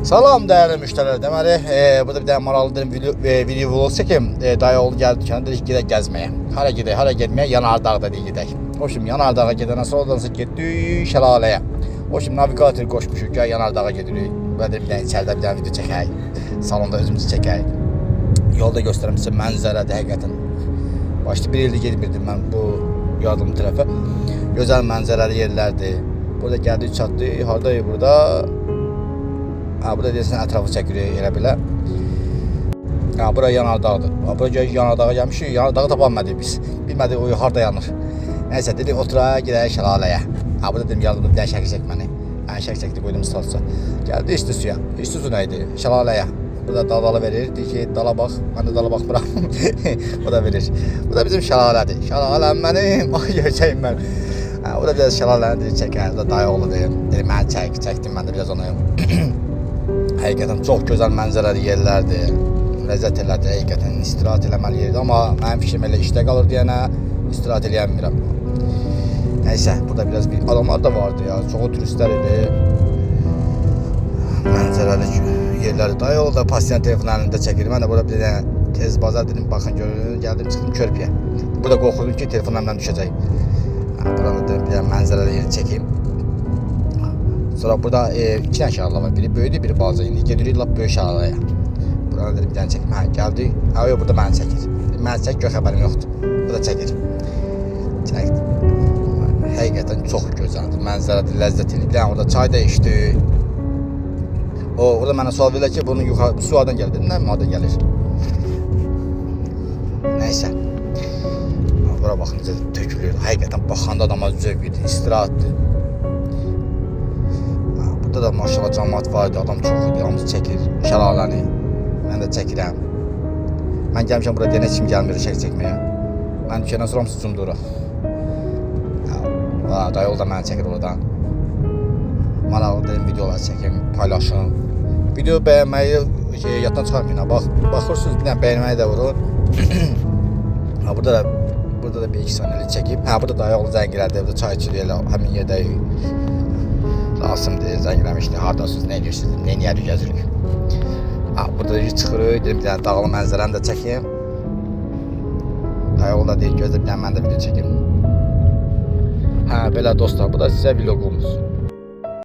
Salam değerli müşteriler. Deməli, burada bir dənə maraqlı video vlog çəkim. Dayı oğlu gəldi dükkana, dedik gedək gəzməyə. Hara gedək, hara getməyə? Yanardağda dedik gedək. O şimdi Yanardağa gedəndən sonra getdik şəlaləyə. O şimdi navigator qoşmuşuq ki, Yanardağa gedirik. Burada bir dənə içəridə bir dənə video çəkək. Salonda özümüzü çəkək. Yolda göstərim sizə mənzərədir həqiqətən. Başda bir ildir getmirdim mən bu yardım tərəfə. Gözəl mənzərəli yerlərdir. Burada gəldik, çatdıq. Hardayıq burada? Burada deyəsən ətrafı çəkirik elə belə. Bura Yanardağdır. Bura Yanardağa gəlmişik. Yanardağı tapanmadık biz. Bilmədik o harda yanır. Nəysə dedik oturaq gedək şəlaləyə. Burada dedim yardımda bir dənə şəkil çək məni. Mən şəkil çəkdik qoydum statusa. Gəldi isti suya. İsti su nə idi? Şəlaləyə. Burada dala verir. Deyir ki dala bax. Mən də dala baxmıram. O da verir. Bu da bizim şəlalədir. Şəlaləm mənim. Ay gerçəyim mən. O da biraz şəlaləni çəkər. Dayı oğlu deyim. Dedim mən çəkdim mən də biraz onu. Həqiqətən çox gözəl mənzərəli yerlərdir. Ləzzət elədi həqiqətən. İstirahat eləməli yerdir. Amma mənim fikrim elə işdə qalır deyənə istirahat eləyəmirəm. Nəysə, burada biraz bir adamlar da vardı ya. Çoxu turistlər idi. Mənzərəli yerləri. Dayı oğlu da pasiyant telefonlarında çəkir. Mən də burada bir dənə tez bazar dedim, baxın görün. Gəldim, çıxdım körpüyə. Burada qorxurdum ki, telefonlarımdan düşəcək. Buranı da bir dənə mənzərəli yeri çəkeyim. Sonra burada iki tane şarala var. Biri böyüdü, biri balaca. İndi gedirik lap böyük şaralaya. Burada dedim bir dənə çəkim. Gəldik. Yok burada məni çəkir. Məni çək, gör xəbərim yoxdur. Burada çəkir. Çəkdim. Həqiqətən çox gözəldir. Mənzərədir, ləzzət eləyir. Bir dənə orada çay da içdi. Orada mənə sual verirlər ki, bunun yuxarı su hardan gəlir? Dedim, nə hardan gəlir? Nəysə. Bura baxın, tökülür. Həqiqətən baxanda adama zövq idi, istirahatdır. Burada da maşallah cəmaət var idi, adam çox idi, hamısı çəkir şəlaləni. Mən də çəkirəm. Mən gəlmişəm bura deyənə heç kim gəlmir şəkil çəkməyə. Mən düşəndən sonra hamısı cumduruq. Dayı oğlu da məni çəkir oradan. Maraqlı dedim videolar çəkim, paylaşım. Video bəyənməyi yaddan çıxarmayın. Baxırsınız bir dənə bəyənməyi də vurun. Burada da bir iki saniyelik çəkib. Burada dayı oğlu zəng elədi, burada çay içirik elə həmin yerdəyik. Asımdır, zəngləmişdi, haradasınız, nə edirsiniz, nə niyyədir gəzirik. Burada çıxırıq, dedim bir dənə dağlı mənzərəni də çəkeyim. Dayı oğlu da deyir, gözlə bir dənə mən də video çəkeyim. Belə dostlar, bu da sizə vlogumuz.